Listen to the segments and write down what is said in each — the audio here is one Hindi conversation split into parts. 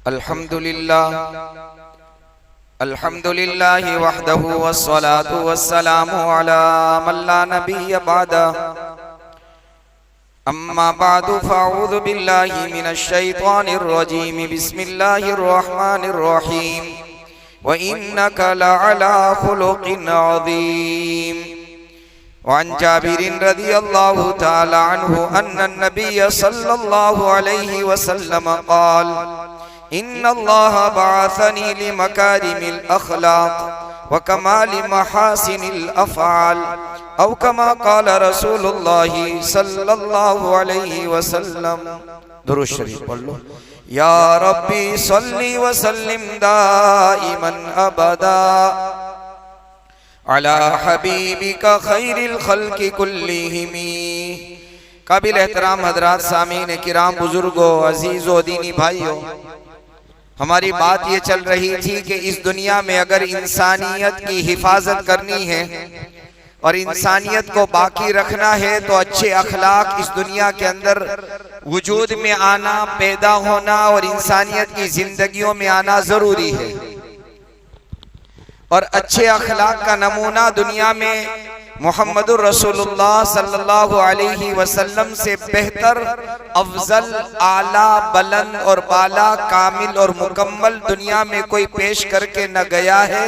अल्हम्दुलिल्लाह वहदहु वस्सलातु वस्सलामु अला मन ला नबिय्य बअदा अम्मा बअदु फ़अऊज़ु बिल्लाहि मिनश शैतानिर रजीम बिस्मिल्लाहिर रहमानिर रहीम व इन्नका लअला खुलुक़िन अज़ीम वअन जाबिरिन रज़ियल्लाहु तआला अन्हु अन्ना नबिय्य सल्लल्लाहु अलैहि वसल्लम क़ाल इन्नल्लाह बअसनी लिमकारिमिल अखलाक व कमालि महासिनिल अफ़आल औ कमा क़ाल रसूलुल्लाहि सल्लल्लाहु अलैहि वसल्लम। दुरूद शरीफ पढ़ लो। या रब्बी सल्ली व सल्लिम दाइमन अबदा अला हबीबिका खैरिल खल्क़ि कुल्लिहिम। काबिल एहतराम हज़रात, सामीन किराम, बुजुर्गों, अजीज़ों, दीनी भाइयों, हमारी बात ये चल रही थी कि इस दुनिया में अगर इंसानियत की हिफाजत करनी है और इंसानियत को बाकी रखना है तो अच्छे अखलाक इस दुनिया के अंदर वजूद में आना, पैदा होना और इंसानियत की जिंदगियों में आना जरूरी है। और अच्छे अखलाक का नमूना दुनिया में मुहम्मदुर रसूलुल्लाह सल्लल्लाहु अलैहि वसल्लम से बेहतर, अफजल, आला, बुलंद और बाला, कामिल और मुकम्मल दुनिया में कोई पेश करके न गया है,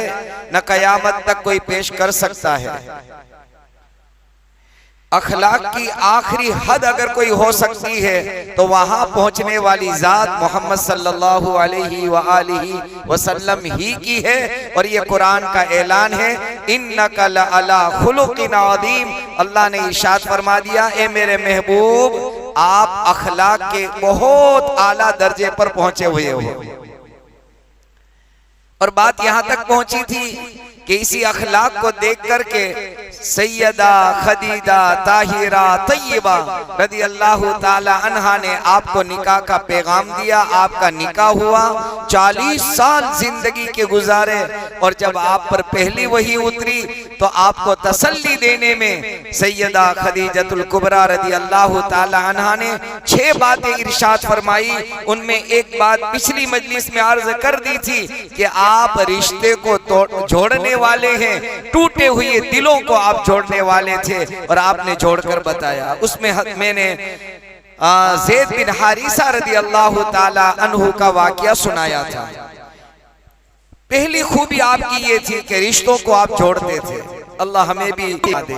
न कयामत तक कोई पेश कर सकता है। अखलाक की आखिरी हद अगर कोई हो सकती है तो वहां पहुंचने वाली जात मोहम्मद सल्लल्लाहु अलैहि व आलिहि वसल्लम ही की है। और ये कुरान का ऐलान है, इन्नका लअला खुलुक़िन अज़ीम। अल्लाह ने इरशाद फरमा दिया, ए मेरे महबूब, आप अखलाक के बहुत आला दर्जे पर पहुंचे हुए हो। और बात यहां तक पहुंची थी कि इसी अखलाक को देख करके सैयदा खदीजा ताहिरा तय्यबा रज़ी अल्लाहु ताला अन्हा ने आपको निकाह का पैगाम दिया। आपका निकाह हुआ, 40 साल जिंदगी के गुजारे और जब आप पर पहली वही उतरी तो आपको तसल्ली देने में सैयदा खदीजतुल कुबरा रज़ी अल्लाहु ताला अन्हा ने 6 बातें इरशाद फरमाई। उनमें एक बात पिछली मजलिस में अर्ज कर दी थी कि आप रिश्ते को जोड़ने वाले हैं, टूटे हुए दिलों को आप जोड़ने वाले थे और आपने जोड़कर बताया। उसमें मैंने ज़ैद बिन हारिसा रज़ी अल्लाहु ताला अन्हु का वाक़या सुनाया था। पहली खूबी आपकी ये थी कि रिश्तों को आप जोड़ते थे। अल्लाह हमें भी दे।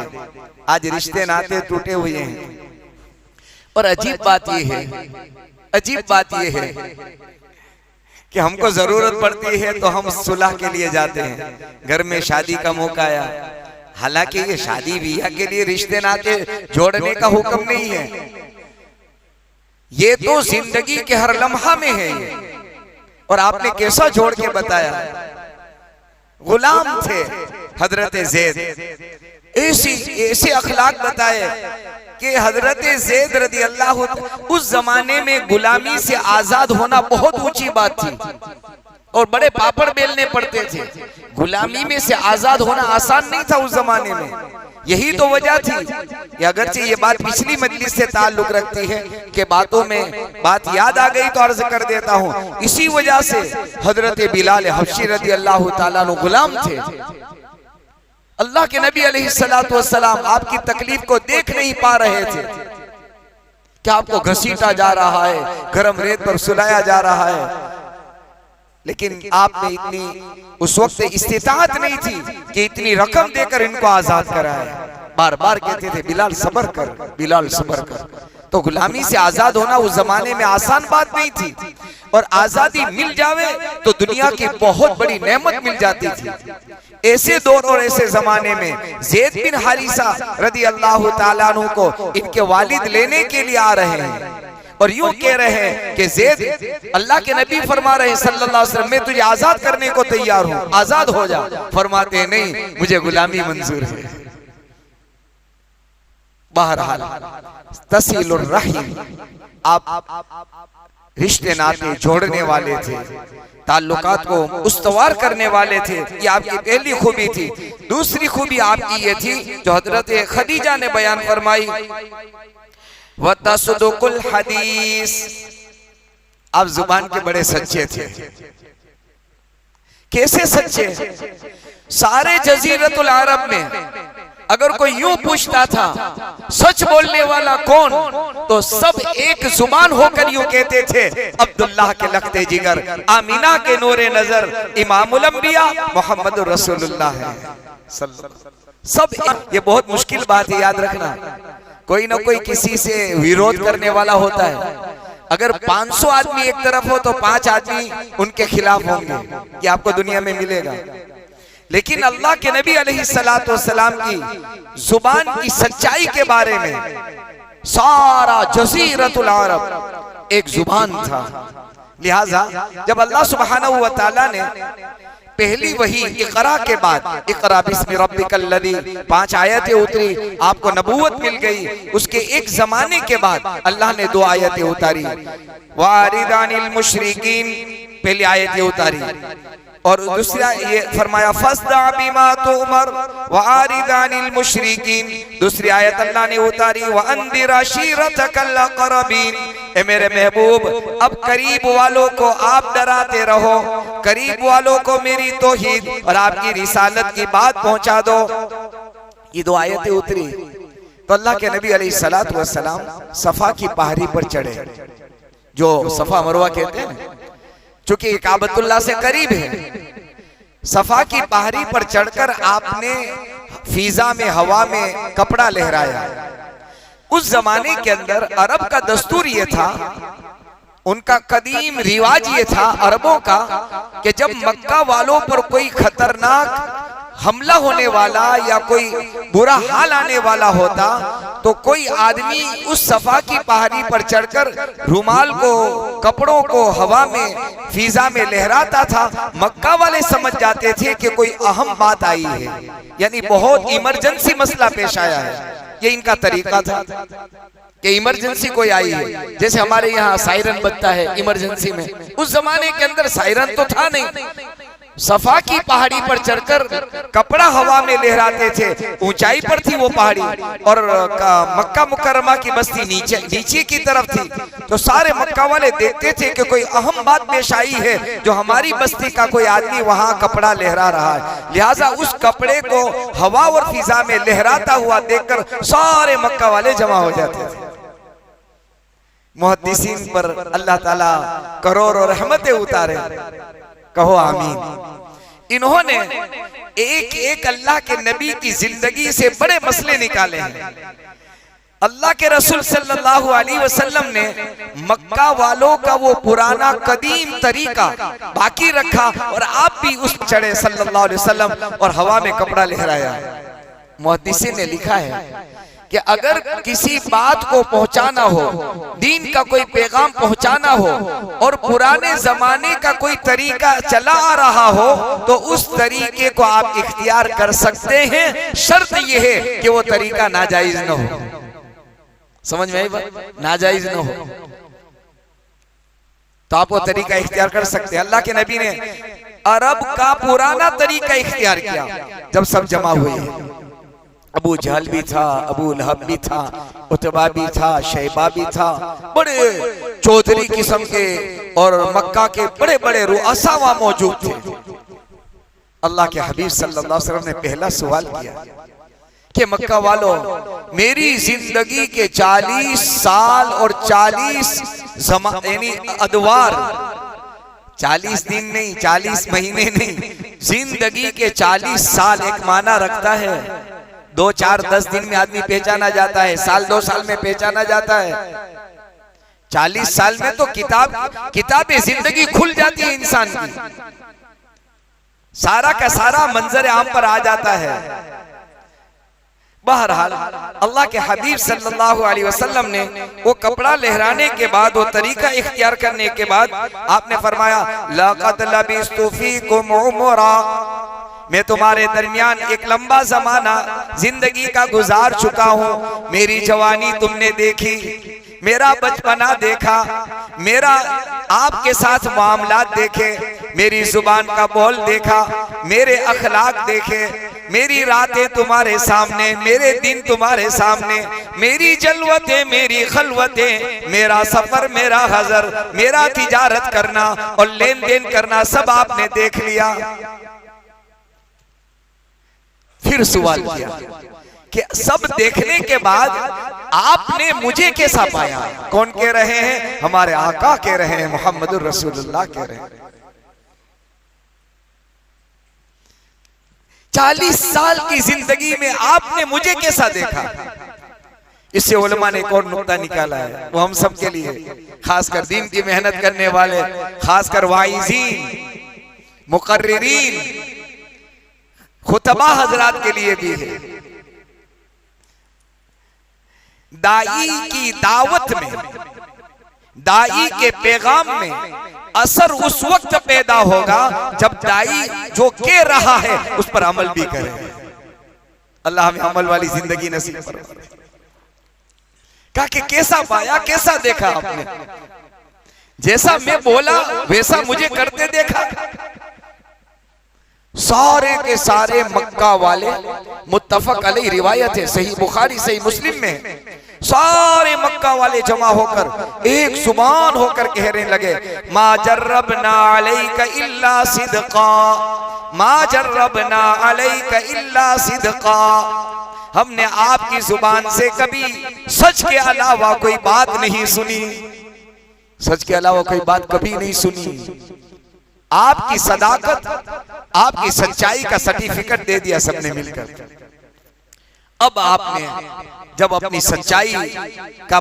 आज रिश्ते नाते टूटे हुए हैं। और अजीब बात ये है कि हमको जरूरत पड़ती है तो हम सुलह के लिए जाते हैं। घर में शादी का मौका आया, हालांकि ये शादी ब्याह के लिए रिश्ते नाते जोड़ने का हुक्म नहीं है, ये तो जिंदगी के हर लम्हा में है ये। और आपने कैसा जोड़ के बताया। गुलाम थे हजरत ज़ैद, ऐसे अखलाक बताए कि हजरत ज़ैद रज़ी अल्लाह, उस जमाने में गुलामी से आजाद होना बहुत ऊंची बात थी और बड़े पापड़ बेलने पड़ते थे। गुलामी में से आजाद होना आसान नहीं था उस जमाने में। यही तो वजह थी कि अगरचे ये बात पिछली मजलिस से ताल्लुक रखती है कि बातों में बात याद आ गई तो अर्ज कर देता हूँ। इसी वजह से हजरत बिलाल हबशी रज़ी अल्लाह ताला अन्हु गुलाम थे। अल्लाह के नबी अलैहिस्सलातु वस्सलाम आपकी तकलीफ को देख नहीं पा रहे थे कि आपको घसीटा जा रहा है, गरम रेत पर सुलाया जा रहा है, लेकिन आपने इतनी उस वक्त इस्तिताअत नहीं थी कि इतनी रकम देकर इनको आजाद कराए। बार बार कहते थे, बिलाल सब्र कर, बिलाल सब्र कर। तो गुलामी से आजाद होना उस जमाने में आसान बात नहीं थी। और आजादी मिल जावे तो दुनिया की बहुत बड़ी नेमत मिल जाती थी। ऐसे दौर और ऐसे जमाने में ज़ैद बिन हारिसा रज़ी अल्लाह ताला अन्हु को इनके वालिद लेने के लिए आ रहे हैं और यूं कह रहे हैं कि ज़ैद, अल्लाह के नबी फरमा रहे हैं सल्लल्लाहु अलैहि वसल्लम, मैं तुझे आजाद करने को तैयार हूं, आजाद हो जा। फरमाते हैं, नहीं, मुझे गुलामी मंजूर है। बहरहाल तसीलुर रहीम, आप रिश्ते नाते जोड़ने वाले थे, ताल्लुकात को उस्तवार करने वाले थे। ये आपकी पहली खूबी थी। दूसरी खूबी आपकी ये थी जो हजरत खदीजा ने बयान फरमाई, वतसदुकुल हदीस, आप जुबान के बड़े सच्चे थे। कैसे सच्चे? सारे जजीरतुल अरब में अगर कोई यूं पूछता था सच बोलने वाला कौन, तो सब एक जुबान होकर यूं कहते थे अब्दुल्लाह के लखते जिगर, आमीना के नूरे नजर, इमामुल अंबिया मोहम्मद रसूलुल्लाह है। सब ये बहुत मुश्किल बात है, याद रखना। कोई ना कोई किसी से विरोध करने वाला होता है। अगर 500 आदमी एक तरफ हो तो 5 आदमी उनके खिलाफ होंगे, कि आपको दुनिया में मिलेगा। लेकिन अल्लाह के नबी अलैहिस्सलातु वस्सलाम की जुबान की सच्चाई के बारे में सारा जज़ीरतुल अरब एक जुबान था। लिहाजा जब अल्लाह सुब्हानहू व तआला ने पहली वही इक़रा के बाद, इक़रा बिस्मि रब्बिकल लज़ी 5 आयतें उतरी, आपको नबूवत मिल गई। उसके एक जमाने के बाद अल्लाह ने 2 आयतें उतारी, वारिदानिल मुशरिकीन पहली आयतें उतारी, और दूसरा ये फरमाया फस्दा बिमा तुमर वारिदानिल मुशरिकीन। दूसरी आयत अल्लाह ने उतारी व अंदिर अशीरतकल अक़रबीन। ए मेरे महबूब, अब करीब वालों को आप डराते रहो, करीब वालों को मेरी तौहीद और आपकी रिसालत की बात पहुंचा दो। ये 2 आयतें उतरी तो अल्लाह के नबी अलैहिस्सलातु वस्सलाम सफा की पहाड़ी पर चढ़े, जो सफा मरवा कहते हैं, चूंकि काबतुल्लाह से करीब है। सफा की पहाड़ी पर चढ़कर आपने फिजा में, हवा में कपड़ा लहराया। उस जमाने के अंदर अरब का दस्तूर ये था, उनका कदीम रिवाज ये था अरबों का, कि जब मक्का वालों पर कोई खतरनाक हमला होने वाला या कोई बुरा हाल आने वाला होता, तो कोई आदमी उस सफा की पहाड़ी पर चढ़कर रुमाल को, कपड़ों को हवा में, फिजा में लहराता था। मक्का वाले समझ जाते थे कि कोई अहम बात आई है, यानी बहुत इमरजेंसी मसला पेश आया है। ये इनका तरीका था कि इमरजेंसी कोई आई है। जैसे हमारे यहाँ सायरन बजता है इमरजेंसी में, उस जमाने के अंदर सायरन तो था नहीं। सफा की पहाड़ी पर चढ़कर कपड़ा हवा में लहराते थे। ऊंचाई पर थी वो पहाड़ी, और मक्का मुकर्रमा की बस्ती नीचे की तरफ थी। तो सारे मक्का वाले देखते थे कि कोई अहम बात पेश आई है, जो हमारी बस्ती का कोई आदमी वहां कपड़ा लहरा रहा है। लिहाजा उस कपड़े को हवा और फिजा में लहराता हुआ देखकर सारे मक्का वाले जमा हो जाते थे। मुहद्दिसीन पर अल्लाह ताला करोड़ों रहमतें उतारे, कहो आमीन। इन्होंने एक एक अल्लाह के नबी की जिंदगी से बड़े मसले निकाले हैं। अल्लाह के रसूल सल्लल्लाहु अलैहि वसल्लम ने मक्का वालों का वो पुराना कदीम तरीका बाकी रखा, और आप भी उस चढ़े सल्लल्लाहु अलैहि वसल्लम और हवा में कपड़ा लहराया। मुहद्दिसीन ने लिखा है कि अगर किसी बात को पहुंचाना हो, दीन का कोई पैगाम पहुंचाना हो, और पुराने जमाने का कोई तरीका चला आ रहा हो, तो उस तरीके को आप इख्तियार कर सकते हैं। शर्त यह है कि वो तरीका नाजायज न हो। समझ में आई बात? नाजायज न हो तो आप वो तरीका इख्तियार कर सकते हैं। अल्लाह के नबी ने अरब का पुराना तरीका इख्तियार किया। जब सब जमा हुए, अबू जहल भी था, अबू लहब भी था, उतबा भी था, शैबा भी था, बड़े चौधरी किस्म के और मक्का के बड़े बड़े रुअसा वहां मौजूद थे। अल्लाह के हबीब सल्लल्लाहु अलैहि वसल्लम ने पहला सवाल किया कि मक्का वालों, मेरी जिंदगी के 40 साल और 40 यानी अदवार, 40 दिन नहीं, 40 महीने नहीं, जिंदगी के 40 साल एक माना रखता है। 2, 4, 10 दिन में आदमी पहचाना जाता है, साल 2 साल में पहचाना जाता है। 40 साल में तो किताबें जिंदगी खुल जाती है इंसान की, सारा का सारा मंजर आम पर आ जाता है। बहरहाल अल्लाह के हबीब सल्लल्लाहु अलैहि वसल्लम ने वो कपड़ा लहराने के बाद, वो तरीका इख्तियार करने के बाद आपने फरमाया लक़द लबिस्तु फ़ीकुम उमरा, मैं तुम्हारे दरमियान एक लंबा जमाना जिंदगी का गुजार चुका हूँ। मेरी जवानी तुमने देखी, मेरा बचपना देखा, मेरा आपके साथ मामलात देखे, मेरी जुबान का बोल देखा, मेरे अखलाक देखे, मेरी रातें तुम्हारे सामने, मेरे दिन तुम्हारे सामने, मेरी जलवतें, मेरी खलवतें, मेरा सफर, मेरा हजर, मेरा तिजारत करना और लेन देन करना सब आपने देख लिया। फिर सवाल किया कि सब देखने के बाद आपने मुझे कैसा पाया? कौन कह रहे हैं? हमारे आका कह रहे हैं, मोहम्मद रसूलुल्लाह कह रहे हैं। 40 साल की जिंदगी में आपने मुझे कैसा देखा? इससे उलमा ने एक और नुक्ता निकाला है, वो हम सब के लिए, खासकर दीन की मेहनत करने वाले, खासकर वाइज़ीन, मुकर्रिरीन, खुतबा हजरात के लिए भी है। दाई की दावत में, दाई के पैगाम में असर उस वक्त पैदा होगा जब दाई जो कह रहा है उस पर अमल भी करे। अल्लाह हमें अमल वाली जिंदगी नसीब फरमाए। कहा कि कैसा पाया, कैसा देखा आपने? जैसा मैं बोला वैसा मुझे करते देखा? सारे के सारे मक्का वाले, मुत्तफक अलैहि रिवायत है, सही बुखारी सही मुस्लिम में, सारे मक्का वाले जमा होकर एक जुबान होकर कहने लगे, मा जर्रबना अलैका इल्ला सिदका, मा जर्रबना अलैका इल्ला सिदका। हमने आपकी जुबान से कभी सच के अलावा कोई बात नहीं सुनी, सच के अलावा कोई बात कभी नहीं सुनी। आपकी सदाकत, आपकी सच्चाई का सर्टिफिकेट दे दिया सबने मिलकर। अब आपने जब अपनी सच्चाई का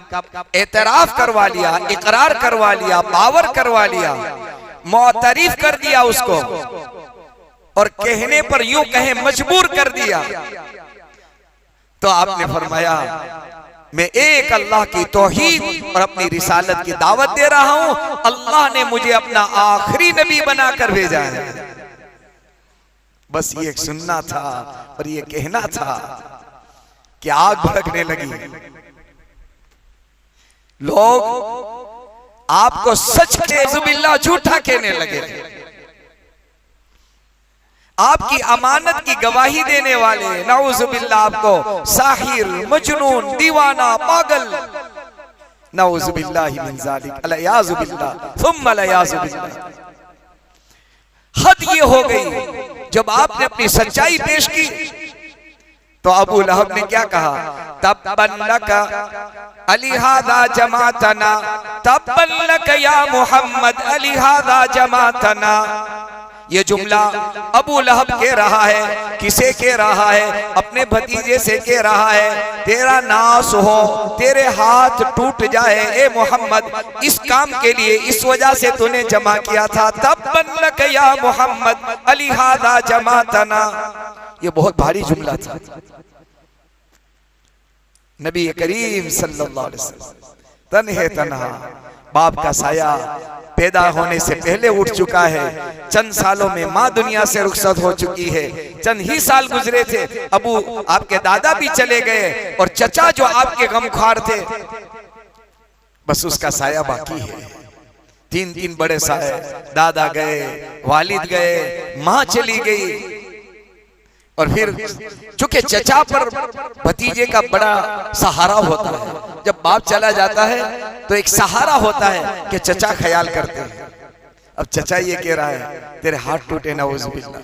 एतराफ करवा लिया, इकरार करवा लिया, पावर करवा लिया, मुअतरिफ कर दिया उसको, और कहने पर यूं कहे मजबूर कर दिया, तो आपने फरमाया मैं एक अल्लाह की तौहीद और अपनी रिसालत की दावत दे रहा हूं। अल्लाह ने मुझे अपना आखिरी नबी बनाकर भेजा है। बस ये सुनना था और ये कहना था कि आग भड़कने लगी। लोग आपको सच के जुबिल्ला झूठा कहने लगे। आपकी अमानत की गवाही देने वाले नऊजुबिल्ला आपको साहिर, मजनून, दीवाना, पागल, नऊजुबिल्लाहि मिन ज़ालिक, अलयाजुबिल्लाह सुम्मा अलयाजुबिल्लाह। हद ये हो गई जब आपने अपनी सच्चाई पेश की तो अबू लहब ने क्या कहा? तब्बन लका अलिहादा जमातना, तब्बन लका या मोहम्मद अलिहादा जमातना। ये जुमला अबू लहब कह रहा है। किसे कह रहा है? अपने भतीजे से कह रहा है, तेरा नाश हो, तेरे हाथ टूट जाए ए मोहम्मद, इस काम के लिए, इस वजह से तूने जमा किया था। तब्बन लक या मोहम्मद अलिहादा जमातना। ये बहुत भारी जुमला था। नबी करीम सल्लल्लाहु अलैहि वसल्लम तन्हे तन्हा, बाप का साया पैदा होने से पहले उठ चुका है। चंद सालों में माँ दुनिया से रुखसत हो चुकी है। चंद ही साल गुजरे थे, अबू आपके दादा भी चले गए और चचा जो आपके गमख्वार थे, बस उसका साया बाकी है। तीन तीन बड़े साए, दादा गए, वालिद गए, माँ चली गई, और फिर चूंकि चचा पर भतीजे का बड़ा सहारा होता है। जब बाप चला जाता है तो एक सहारा होता है कि चचा ख्याल करते हैं। अब चचा ये कह रहा है तेरे हाथ टूटे नऊजुबिल्लाह।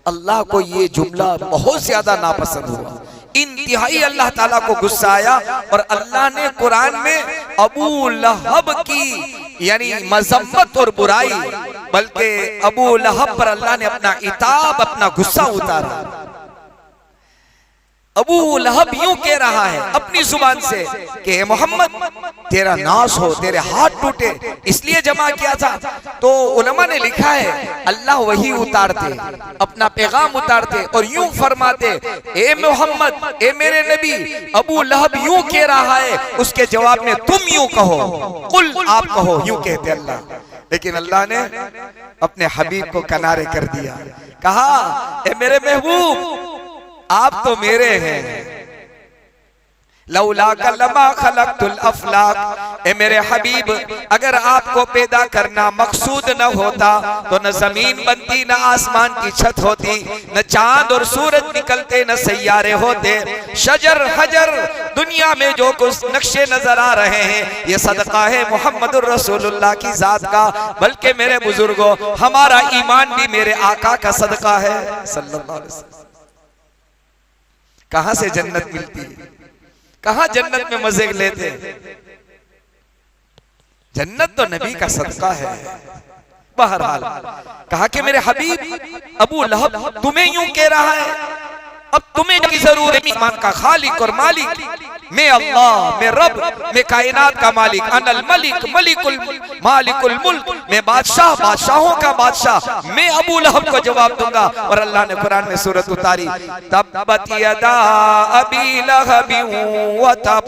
अल्लाह को ये जुमला बहुत ज्यादा नापसंद हुआ, इंतहाई अल्लाह ताला को गुस्सा आया, और अल्लाह ने कुरान में अबू लहब की यानी मजम्मत और बुराई, बल्कि अबू लहब पर अल्लाह ने अपना इताब, अपना गुस्सा उतारा। अबू लहब यूं कह रहा है अपनी जुबान से कि मोहम्मद तेरा नाश हो, तेरे हाथ टूटे, इसलिए जमा किया था। तो उलमा ने लिखा है अल्लाह वही उतारते, अपना पैगाम उतारते और यूं फरमाते, ए मोहम्मद, ए मेरे नबी, अबू लहब यूं कह रहा है, उसके जवाब में तुम यूं कहो, कुल आप कहो, यूं कहते अल्लाह। लेकिन अल्लाह ने अपने हबीब को किनारे कर दिया, कहा ए मेरे महबूब, आप तो मेरे हैं, लौला कलमा खलक़तुल अफ़लाक, ए मेरे हबीब अगर आपको पैदा करना मकसूद न होता तो न जमीन बनती, न आसमान की छत होती, न चांद और सूरज निकलते, न सैयारे होते। शजर हजर दुनिया में जो कुछ नक्शे नजर आ रहे हैं ये सदका है मुहम्मदुर रसूलुल्लाह की जात का, बल्कि मेरे बुजुर्गों हमारा ईमान भी मेरे आका का सदका है सल्लल्लाहु अलैहि वसल्लम। कहां से जन्नत मिलती है, कहां जन्नत में मजे लेते, जन्नत तो नबी का सदका है। बहरहाल कहा कि मेरे हबीब अबू लहब तुम्हें यूं कह रहा है, अब तुम्हें की जरूरत है ईमान का खालिक और मालिक, मैं अल्लाह, मैं रब, मैं कायनात का मालिक, अनल मलिक मलिकुल मालिकुल मुल्क, मैं बादशाह बादशाहों का बादशाह, मैं अबू लहब को जवाब दूंगा। और अल्लाह ने कुरान में सूरत उतारी, तब्बत यदा अबी लहब व तब,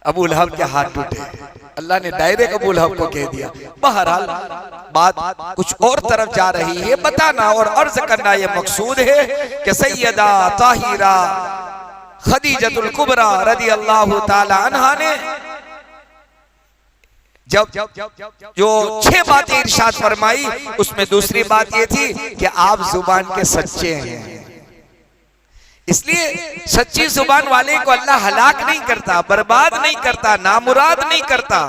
अबू लहब के हाथ टूटे। अल्लाह ने डायरेक्ट अबू लहब को कह दिया। बहरहाल बात कुछ और तरफ जा रही है, बताना और अर्ज करना ये मकसूद है कि सैयदा ताहिरा खदीजतुल कुबरा रदी अल्लाह ताला अन्हा ने जब जो 6 बातें इरशाद फरमाई, उसमें दूसरी बात ये थी कि आप जुबान के सच्चे हैं, इसलिए सच्ची जुबान वाले को अल्लाह हलाक नहीं करता, बर्बाद नहीं करता, नामुराद नहीं करता,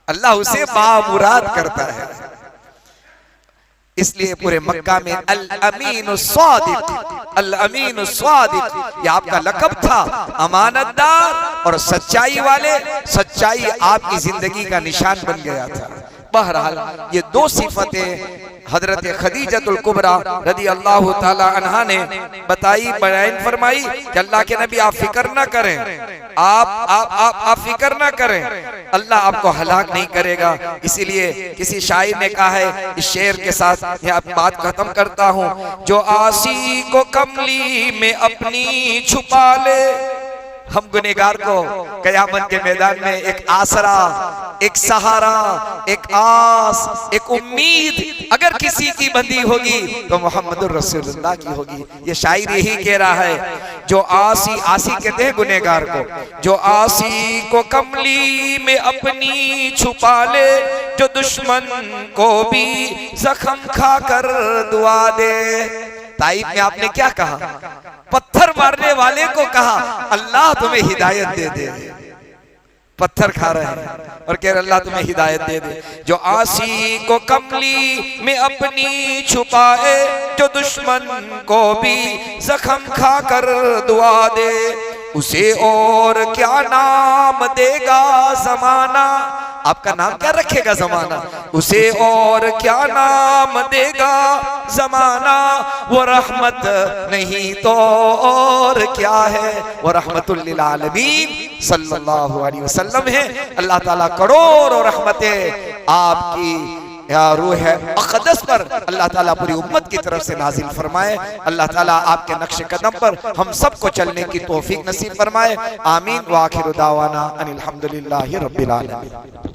अल्लाह उसे बामुराद करता है। इसलिए पूरे मक्का में अल अमीन स्वादिक, अल अमीन स्वादिक ये आपका लक़ब था, अमानतदार और सच्चाई वाले। सच्चाई आपकी जिंदगी का निशान बन गया था। बहरहाल ये 2 सिफतें हजरत खदीजतुल कुबरा रदी अल्लाह ताला अन्हा ने बताई, बयान फरमाई कि अल्लाह के नबी आप फिक्र ना करें, आप फिक्र ना करें, अल्लाह आपको हलाक नहीं करेगा। इसीलिए किसी शायर ने कहा है, इस शेर के साथ मैं अब बात खत्म करता हूँ, जो आसी को कमली में अपनी छुपा ले, हम गुनहगार को कयामत के मैदान में एक आसरा, एक सहारा, एक आस, एक उम्मीद अगर किसी की बंदी होगी तो मोहम्मदुर रसूलुल्लाह की होगी। ये शायर यही कह रहा है, जो आसी, आसी कहते हैं गुनहगार को, जो आसी को कमली में अपनी छुपा ले, जो दुश्मन को भी जख्म खाकर दुआ दे। ताइफ में आपने क्या कहा, पत्थर मारने वाले को कहा अल्लाह तुम्हें हिदायत दे दे, पत्थर खा रहे हैं और कह रहे अल्लाह तुम्हें हिदायत दे दे। जो आसी को कमली में अपनी छुपाए, जो दुश्मन को भी जख्म खाकर दुआ दे, उसे और क्या नाम देगा जमाना, आपका नाम क्या रखेगा जमाना, उसे और क्या नाम देगा जमाना, वो रहमत नहीं तो और क्या है, वो रहमतुल लिल आलमीन सल्लल्लाहु अलैहि वसल्लम है। अल्लाह ताला करोड़ों रहमतें आपकी रूह अक़दस पर अल्लाह ताला पूरी उम्मत की तरफ से नाजिल फरमाए। अल्लाह ताला आपके नक्शे कदम पर हम सबको चलने की तौफीक नसीब फरमाए। आमीन। व आखिरु दावाना अनिल हम्दुलिल्लाहि रब्बिल आलमीन।